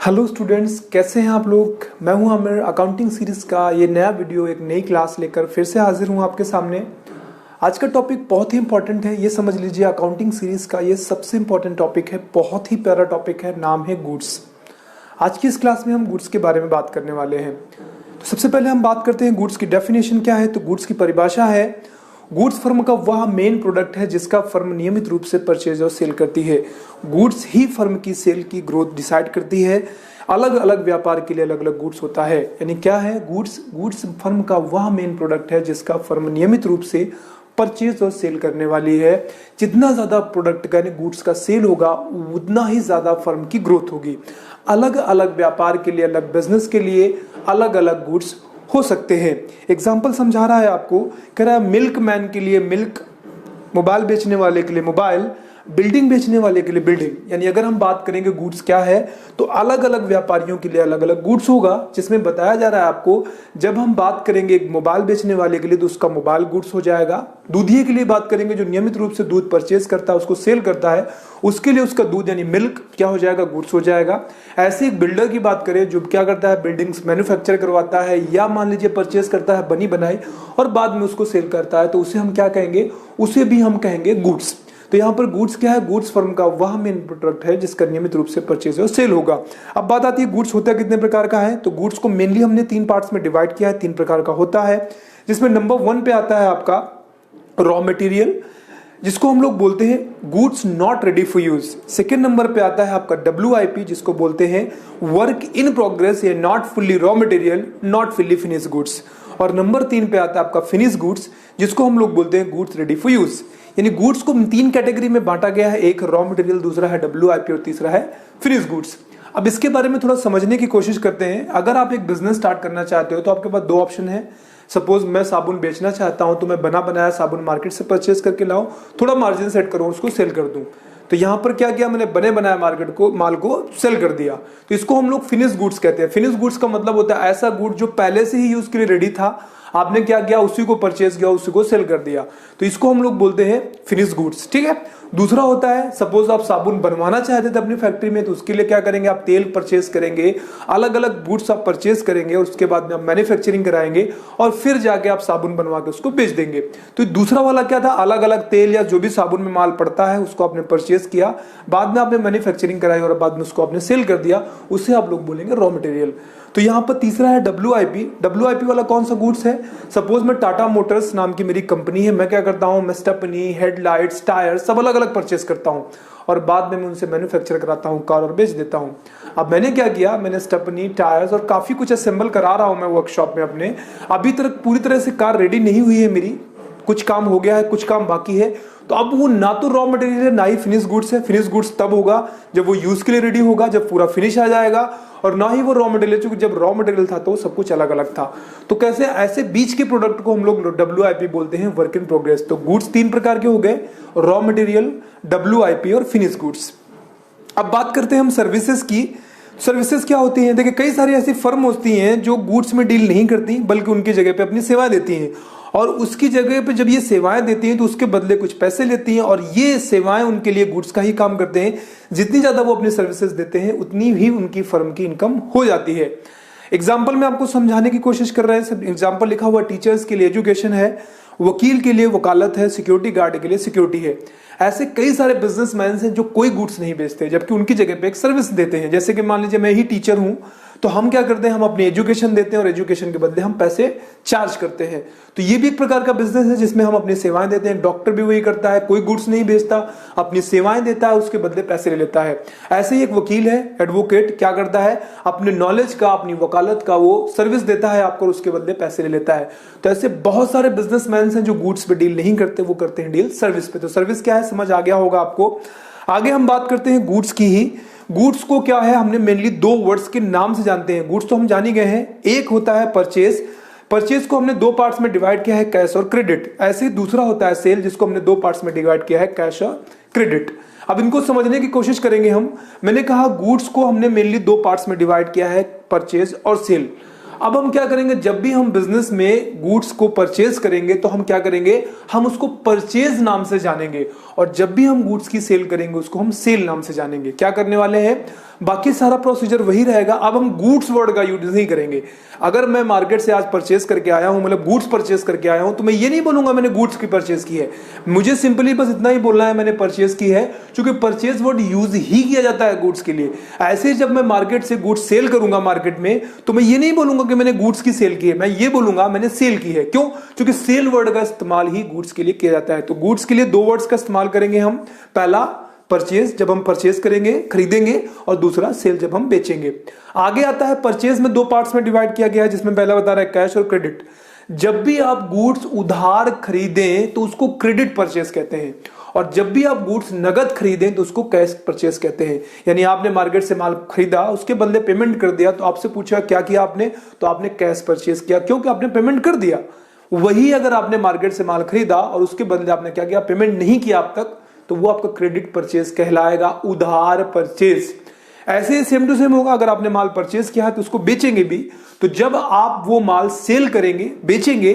Hello students, कैसे हैं आप लोग। मैं हूं आमिर। अकाउंटिंग सीरीज का ये नया वीडियो एक नई क्लास लेकर फिर से हाजिर हूं आपके सामने। आज का टॉपिक बहुत ही इंपॉर्टेंट है, ये समझ लीजिए अकाउंटिंग सीरीज का ये सबसे इंपॉर्टेंट टॉपिक है, बहुत ही प्यारा टॉपिक है, नाम है गुड्स। आज की इस क्लास में हम गुड्स के बारे में बात करने वाले हैं। तो सबसे पहले हम बात करते हैं गुड्स की डेफिनेशन क्या है। तो गुड्स की परिभाषा है, गुड्स फर्म का वह मेन प्रोडक्ट है जिसका फर्म नियमित रूप से परचेज और सेल करती है। गुड्स ही फर्म की सेल की ग्रोथ डिसाइड करती है। अलग अलग व्यापार के लिए अलग अलग गुड्स होता है। यानी क्या है, गुड्स फर्म का वह मेन प्रोडक्ट है जिसका फर्म नियमित रूप से परचेज और सेल करने वाली है। जितना ज्यादा प्रोडक्ट का यानी गुड्स का सेल होगा उतना ही ज्यादा फर्म की ग्रोथ होगी। अलग अलग व्यापार के लिए, अलग बिजनेस के लिए अलग अलग गुड्स हो सकते हैं। एग्जाम्पल समझा रहा है आपको, कह रहा है मिल्क मैन के लिए मिल्क, मोबाइल बेचने वाले के लिए मोबाइल, बिल्डिंग बेचने वाले के लिए बिल्डिंग। यानी अगर हम बात करेंगे गुड्स क्या है, तो अलग अलग व्यापारियों के लिए अलग अलग गुड्स होगा। जिसमें बताया जा रहा है आपको, जब हम बात करेंगे मोबाइल बेचने वाले के लिए तो उसका मोबाइल गुड्स हो जाएगा। दूधिये के लिए बात करेंगे, जो नियमित रूप से दूध परचेज करता है, उसको सेल करता है, उसके लिए उसका दूध यानी मिल्क क्या हो जाएगा, गुड्स हो जाएगा। ऐसे एक बिल्डर की बात करें जो क्या करता है, बिल्डिंग्स मैन्युफैक्चर करवाता है या मान लीजिए परचेज करता है बनी बनाई और बाद में उसको सेल करता है, तो उसे हम क्या कहेंगे, उसे भी हम कहेंगे गुड्स। तो यहाँ पर गुड्स क्या है, गुड्स फर्म का वह मेन प्रोडक्ट है जिसका नियमित रूप से परचेज और सेल होगा। अब बात आती है गुड्स होता है कितने प्रकार का है। तो गुड्स को मेनली हमने तीन पार्ट्स में डिवाइड किया है, तीन प्रकार का होता है। जिसमें नंबर 1 पे आता है आपका रॉ मटेरियल, जिसको हम लोग बोलते हैं goods not ready for use. Second number पे आता है आपका WIP, जिसको बोलते हैं वर्क इन प्रोग्रेस या not fully raw material, not fully finish goods. और नंबर 3 पे आता है आपका फिनिश गुड्स, जिसको हम लोग बोलते हैं गुड्स रेडी फॉर यूज। यानी गुड्स को तीन कैटेगरी में बांटा गया है, एक रॉ मटेरियल, दूसरा है WIP और तीसरा है फिनिश गुड्स। अब इसके बारे में थोड़ा समझने की कोशिश करते हैं। अगर आप एक बिजनेस स्टार्ट करना चाहते हो तो आपके पास दो ऑप्शन है। सपोज मैं साबुन बेचना चाहता हूं, तो मैं बना बनाया साबुन मार्केट से परचेज करके लाऊं, थोड़ा मार्जिन सेट करूं, उसको सेल कर दूं। तो यहां पर क्या किया मैंने, बने बनाया माल को सेल कर दिया। तो इसको हम लोग फिनिश गुड्स कहते हैं। फिनिश गुड्स का मतलब होता है ऐसा गुड जो पहले से ही यूज के लिए रेडी था, आपने क्या किया, उसी को परचेज किया, उसी को सेल कर दिया, तो इसको हम लोग बोलते हैं फिनिश गुड्स। ठीक है। दूसरा होता है, सपोज आप साबुन बनवाना चाहते थे अपनी फैक्ट्री में, तो उसके लिए क्या करेंगे, आप तेल परचेज करेंगे, अलग अलग गुड्स आप परचेज करेंगे और उसके बाद में आप मैन्युफैक्चरिंग कराएंगे और फिर जाके आप साबुन बनवा के उसको बेच देंगे। तो दूसरा वाला क्या था, अलग अलग तेल या जो भी साबुन में माल पड़ता है उसको आपने परचेज किया, बाद में आपने मैन्युफैक्चरिंग कराई और बाद में उसको आपने सेल कर दिया, उसे आप लोग बोलेंगे रॉ मटेरियल। तो यहाँ पर तीसरा है WIP। WIP वाला कौन सा गुड्स है, सपोज मैं टाटा मोटर्स नाम की मेरी कंपनी है, मैं क्या करता हूँ, मैं स्टेपनी, हेडलाइट्स, टायर सब अलग अलग परचेस करता हूँ और बाद में मैं उनसे मैन्युफैक्चर कराता हूँ कार और बेच देता हूँ। अब मैंने क्या किया, मैंने स्टेपनी, टायर्स और काफी कुछ असेंबल करा रहा हूँ मैं वर्कशॉप में अपने। अभी तक पूरी तरह से कार रेडी नहीं हुई है मेरी, कुछ काम हो गया है, कुछ काम बाकी है। तो अब वो ना तो रॉ मटेरियल है ना ही फिनिश गुड्स है। फिनिश गुड्स तब होगा जब वो यूज के लिए रेडी होगा, जब पूरा फिनिश आ जाएगा, और ना ही वो रॉ मटेरियल, क्योंकि जब रॉ मटेरियल था तो सब कुछ अलग अलग था। तो कैसे, ऐसे बीच के प्रोडक्ट को हम लोग WIP बोलते हैं, वर्क इन प्रोग्रेस। तो गुड्स तीन प्रकार के हो गए, रॉ मटेरियल, WIP और फिनिश गुड्स। अब बात करते हैं हम सर्विसेज की। सर्विसेज क्या होती हैं, देखिए कई सारी ऐसी फर्म होती हैं जो गुड्स में डील नहीं करती बल्कि उनकी जगह पे अपनी सेवाएं देती हैं, और उसकी जगह पे जब ये सेवाएं देती हैं तो उसके बदले कुछ पैसे लेती हैं, और ये सेवाएं उनके लिए गुड्स का ही काम करते हैं। जितनी ज्यादा वो अपनी सर्विसेज देते हैं उतनी ही उनकी फर्म की इनकम हो जाती है। एग्जाम्पल में आपको समझाने की कोशिश कर रहे हैं। एग्जाम्पल लिखा हुआ, टीचर्स के लिए एजुकेशन है, वकील के लिए वकालत है, सिक्योरिटी गार्ड के लिए सिक्योरिटी है। ऐसे कई सारे बिजनेसमैन हैं जो कोई गुड्स नहीं बेचते जबकि उनकी जगह पे एक सर्विस देते हैं। जैसे कि मान लीजिए मैं ही टीचर हूं, तो हम क्या करते हैं, हम अपनी एजुकेशन देते हैं और एजुकेशन के बदले हम पैसे चार्ज करते हैं। तो ये भी एक प्रकार का बिजनेस है जिसमें हम अपनी सेवाएं देते हैं। डॉक्टर भी वही करता है, कोई गुड्स नहीं बेचता, अपनी सेवाएं देता है, उसके बदले पैसे ले लेता है। ऐसे ही एक वकील है, एडवोकेट, क्या करता है, अपने नॉलेज का, अपनी वकालत का वो सर्विस देता है आपको, उसके बदले पैसे ले लेता है। तो ऐसे बहुत सारे बिजनेसमैन हैं जो गुड्स पे डील नहीं करते, वो करते हैं डील सर्विस पे। तो सर्विस क्या है समझ आ गया होगा आपको। आगे हम बात करते हैं गुड्स की ही। गुड्स को क्या है, हमने मेनली दो वर्ड्स के नाम से जानते हैं। गुड्स तो हम जान ही गए हैं, एक होता है परचेज। परचेज को हमने दो पार्ट्स में डिवाइड किया है, कैश और क्रेडिट। ऐसे ही दूसरा होता है सेल, जिसको हमने दो पार्ट्स में डिवाइड किया है, कैश और क्रेडिट। अब इनको समझने की कोशिश करेंगे हम। मैंने कहा गुड्स को हमने मेनली दो पार्ट्स में डिवाइड किया है, परचेज और सेल। अब हम क्या करेंगे, जब भी हम बिजनेस में गुड्स को परचेज करेंगे तो हम क्या करेंगे, हम उसको परचेज नाम से जानेंगे, और जब भी हम गुड्स की सेल करेंगे उसको हम सेल नाम से जानेंगे। क्या करने वाले हैं, बाकी सारा प्रोसीजर वही रहेगा। अब हम गुड्स वर्ड का यूज नहीं करेंगे। अगर मैं मार्केट से आज परचेस करके आया हूं, मतलब गुड्स परचेस करके आया हूं, तो मैं ये नहीं बोलूंगा मैंने गुड्स की परचेस की है। मुझे सिंपली बस इतना ही बोलना है मैंने परचेस की है, क्योंकि परचेस वर्ड यूज ही किया जाता है गुड्स के लिए। ऐसे ही जब मैं मार्केट से गुड्स सेल करूंगा मार्केट में, तो मैं ये नहीं बोलूंगा कि मैंने गुड्स की सेल की है, मैं ये बोलूंगा मैंने सेल की है। क्यों? क्योंकि सेल वर्ड का इस्तेमाल ही गुड्स के लिए किया जाता है। तो गुड्स के लिए दो वर्ड्स का इस्तेमाल करेंगे हम। पहला परचेज, जब हम परचेज करेंगे खरीदेंगे, और दूसरा सेल, जब हम बेचेंगे। आगे आता है परचेज में दो पार्ट्स में डिवाइड किया गया है, जिसमें पहला बता रहा है कैश और क्रेडिट। जब भी आप गुड्स उधार खरीदें तो उसको क्रेडिट परचेज कहते हैं, और जब भी आप गुड्स नगद खरीदें तो उसको कैश परचेज कहते हैं। यानी आपने मार्केट से माल खरीदा, उसके बदले पेमेंट कर दिया, तो आपसे पूछा क्या किया आपने, तो आपने कैश परचेज किया, क्योंकि आपने पेमेंट कर दिया। वही अगर आपने मार्केट से माल खरीदा और उसके बदले आपने क्या किया, पेमेंट नहीं किया अब तक, तो वो आपका क्रेडिट परचेज कहलाएगा, उधार परचेज। ऐसे ही सेम टू सेम होगा, अगर आपने माल परचेज किया है तो उसको बेचेंगे भी, तो जब आप वो माल सेल करेंगे, बेचेंगे,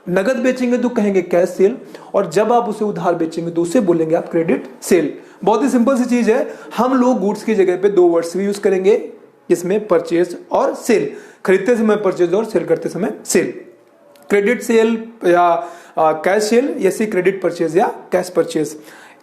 नगद बेचेंगे तो कहेंगे कैश सेल, और जब आप उसे उधार बेचेंगे तो उसे बोलेंगे आप क्रेडिट सेल। बहुत ही सिंपल सी चीज है। हम लोग गुड्स की जगह पे दो वर्ड्स भी यूज करेंगे, जिसमें परचेज और सेल। खरीदते समय परचेज और सेल करते समय सेल। क्रेडिट सेल या कैश सेल, या क्रेडिट परचेज या कैश परचेज।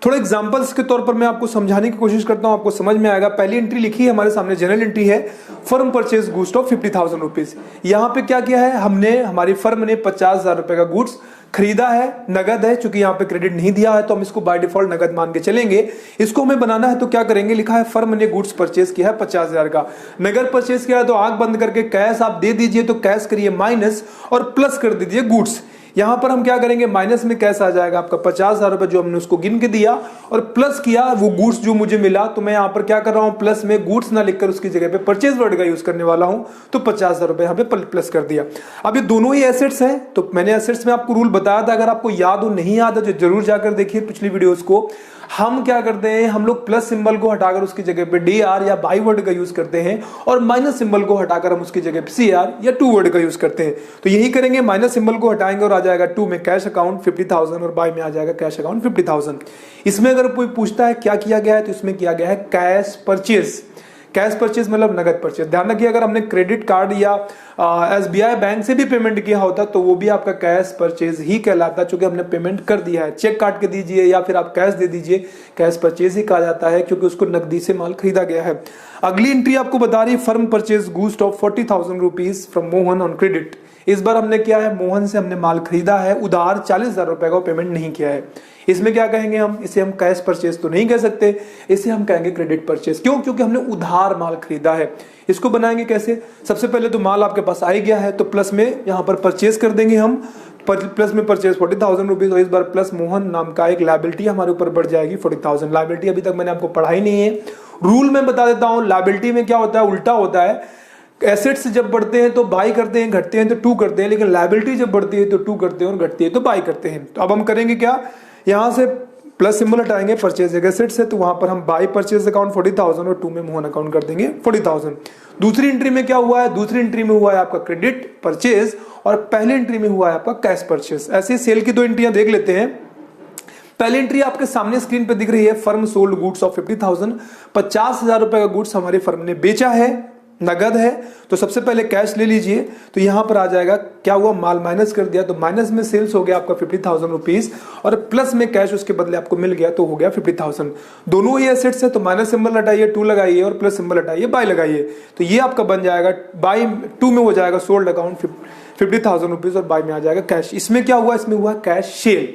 थोड़ा एग्जांपल्स के तौर पर मैं आपको समझाने की कोशिश करता हूं, आपको समझ में आएगा। पहली एंट्री लिखी है हमारे सामने, जनरल एंट्री है, firm purchase goods of 50,000 rupees. यहां पे क्या किया है हमने, हमारी फर्म ने 50,000 रुपए का गुड्स खरीदा है, नगद है। चूंकि यहाँ पे क्रेडिट नहीं दिया है तो हम इसको बाय डिफॉल्ट नगद मान के चलेंगे। इसको हमें बनाना है तो क्या करेंगे, लिखा है फर्म ने गुड्स परचेज किया है 50,000 का, नगद परचेज किया है, तो आंख बंद करके कैश आप दे दीजिए, तो कैश करिए माइनस और प्लस कर दीजिए गुड्स। यहां पर हम क्या करेंगे, माइनस में कैश आ जाएगा आपका 50,000 रुपए जो हमने उसको गिन के दिया, और प्लस किया वो गुड्स जो मुझे मिला। तो मैं यहां पर क्या कर रहा हूं, प्लस में गुड्स ना लिखकर उसकी जगह पे परचेज वर्ड का यूज करने वाला हूं, तो 50,000 रुपए यहां पे प्लस कर दिया। अब ये दोनों ही एसेट्स हैं, तो मैंने एसेट्स में आपको रूल बताया था, अगर आपको याद हो नहीं याद है तो जरूर जाकर देखिए पिछली वीडियोस को। हम क्या करते हैं, हम लोग प्लस सिंबल को हटाकर उसकी जगह पे डी आर या बाई वर्ड का यूज करते हैं, और माइनस सिंबल को हटाकर हम उसकी जगह पे सी आर या टू वर्ड का यूज करते हैं। तो यही करेंगे, माइनस सिंबल को हटाएंगे और आ जाएगा टू में कैश अकाउंट 50,000 और बाई में आ जाएगा कैश अकाउंट 50,000। इसमें अगर कोई पूछता है क्या किया गया है, तो इसमें किया गया है कैश परचेज। कैश परचेज मतलब नगद परचेज। ध्यान रखिए, अगर हमने क्रेडिट कार्ड या एसबीआई बैंक से भी पेमेंट किया होता तो वो भी आपका कैश परचेज ही कहलाता, क्योंकि हमने पेमेंट कर दिया है। चेक काट के दीजिए या फिर आप कैश दे दीजिए, कैश परचेज ही कहा जाता है, क्योंकि उसको नकदी से माल खरीदा गया है। अगली एंट्री आपको बता रही है, firm purchase goods of 40,000 rupees from Mohan on credit. इस बार हमने क्या है, मोहन से हमने माल खरीदा है उधार, 40,000 रुपए का पेमेंट नहीं किया है। इसमें क्या कहेंगे हम, इसे हम कैश परचेज तो नहीं कह सकते, इसे हम कहेंगे क्रेडिट परचेज। क्यों? क्योंकि हमने उधार माल खरीदा है। इसको बनाएंगे कैसे, सबसे पहले तो माल आपके पास आ ही गया है, तो प्लस में यहाँ पर परचेज कर देंगे हम, प्लस में परचेज 40,000 रुपीज, और इस बार प्लस मोहन नाम का एक लायबिलिटी हमारे ऊपर बढ़ जाएगी 40,000। लायबिलिटी अभी तक मैंने आपको पढ़ाई नहीं है, रूल में बता देता हूँ। लायबिलिटी में क्या होता है, उल्टा होता है। एसेट्स जब बढ़ते हैं तो बाई करते हैं, घटते हैं तो टू करते हैं, लेकिन लायबिलिटी जब बढ़ती है तो टू करते हैं और घटती है तो बाई करते हैं। तो अब हम करेंगे क्या, यहां से प्लस सिंबल हटाएंगे, परचेज एसेट्स है तो वहां पर हम बाई परचेज अकाउंट 40,000 और टू में मोहन अकाउंट कर देंगे 40,000। दूसरी एंट्री में क्या हुआ है, दूसरी एंट्री में हुआ है आपका क्रेडिट परचेज, और पहली एंट्री में हुआ है आपका कैश परचेज। ऐसे सेल की दो एंट्रियां देख लेते हैं। पहली एंट्री आपके सामने स्क्रीन पे दिख रही है, फर्म सोल्ड गुड्स ऑफ 50,000। 50,000 रुपए का गुड्स हमारी फर्म ने बेचा है, नगद है, तो सबसे पहले कैश ले लीजिए। तो यहां पर आ जाएगा, क्या हुआ, माल माइनस कर दिया, तो माइनस में सेल्स हो गया आपका 50,000 रुपीज, और प्लस में कैश उसके बदले आपको मिल गया तो हो गया 50,000। दोनों ही एसेट्स है, तो माइनस सिंबल हटाइए, टू लगाइए, और प्लस सिंबल हटाइए, बाय लगाइए। तो ये आपका बन जाएगा, बाय टू में हो जाएगा सोल्ड अकाउंट 50,000 रुपीज, और बाय में आ जाएगा कैश। इसमें क्या हुआ, इसमें हुआ कैश सेल।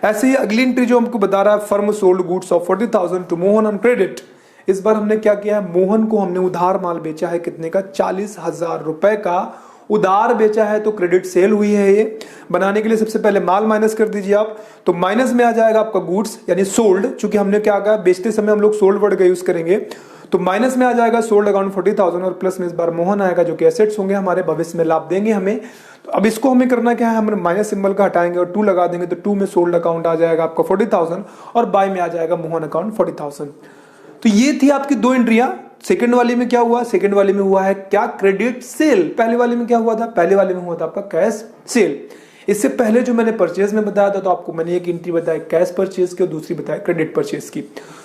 ऐसे ही अगली एंट्री जो हमको बता रहा है, firm sold goods of 40,000 to Mohan on credit. इस बार हमने क्या किया है, मोहन को हमने उधार माल बेचा है, कितने का, 40,000 रुपए का उधार बेचा है, तो क्रेडिट सेल हुई है। ये बनाने के लिए सबसे पहले माल माइनस कर दीजिए आप, तो माइनस में आ जाएगा आपका गुड्स यानी सोल्ड, चूंकि हमने क्या कहा, बेचते समय हम लोग सोल्ड वर्ड का यूज करेंगे, तो माइनस में आ जाएगा सोल्ड अकाउंट 40,000, और प्लस में इस बार मोहन आएगा जो कि एसेट्स होंगे हमारे, भविष्य में लाभ देंगे हमें। तो अब इसको हमें करना क्या है, हम माइनस सिंबल का हटाएंगे और टू लगा देंगे, तो टू में सोल्ड अकाउंट आ जाएगा आपका 40,000, और बाय में आ जाएगा मोहन अकाउंट 40,000। तो ये थी आपकी दो एंट्रियां। सेकंड वाली में क्या हुआ, सेकंड वाली में हुआ है क्या, क्रेडिट सेल। पहले वाले में क्या हुआ था, पहले वाले में हुआ था आपका कैश सेल। इससे पहले जो मैंने परचेज में बताया था, तो आपको मैंने एक एंट्री बताया कैश परचेज की और दूसरी बताया क्रेडिट परचेज की।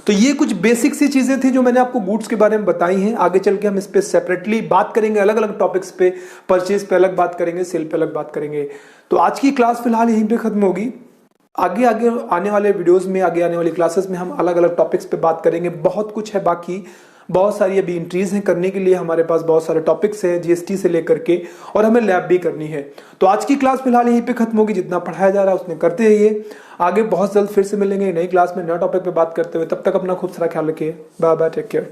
तो ये कुछ बेसिक सी चीजें थी जो मैंने आपको गुड्स के बारे में बताई हैं। आगे चल के हम इस पे सेपरेटली बात करेंगे, अलग अलग टॉपिक्स पे, परचेज पे अलग बात करेंगे, सेल पे अलग बात करेंगे। तो आज की क्लास फिलहाल यहीं पे खत्म होगी। आगे आगे आने वाले वीडियोस में, आगे आने वाली क्लासेस में हम अलग अलग टॉपिक्स पे बात करेंगे। बहुत कुछ है बाकी, बहुत सारी अभी एंट्रीज हैं करने के लिए, हमारे पास बहुत सारे टॉपिक्स हैं जीएसटी से लेकर के, और हमें लैब भी करनी है। तो आज की क्लास फिलहाल यहीं पे खत्म होगी। जितना पढ़ाया जा रहा है उसने करते रहिए। आगे बहुत जल्द फिर से मिलेंगे नई क्लास में, नए टॉपिक पे बात करते हुए। तब तक अपना खूब सारा ख्याल रखिए। Bye bye, take care.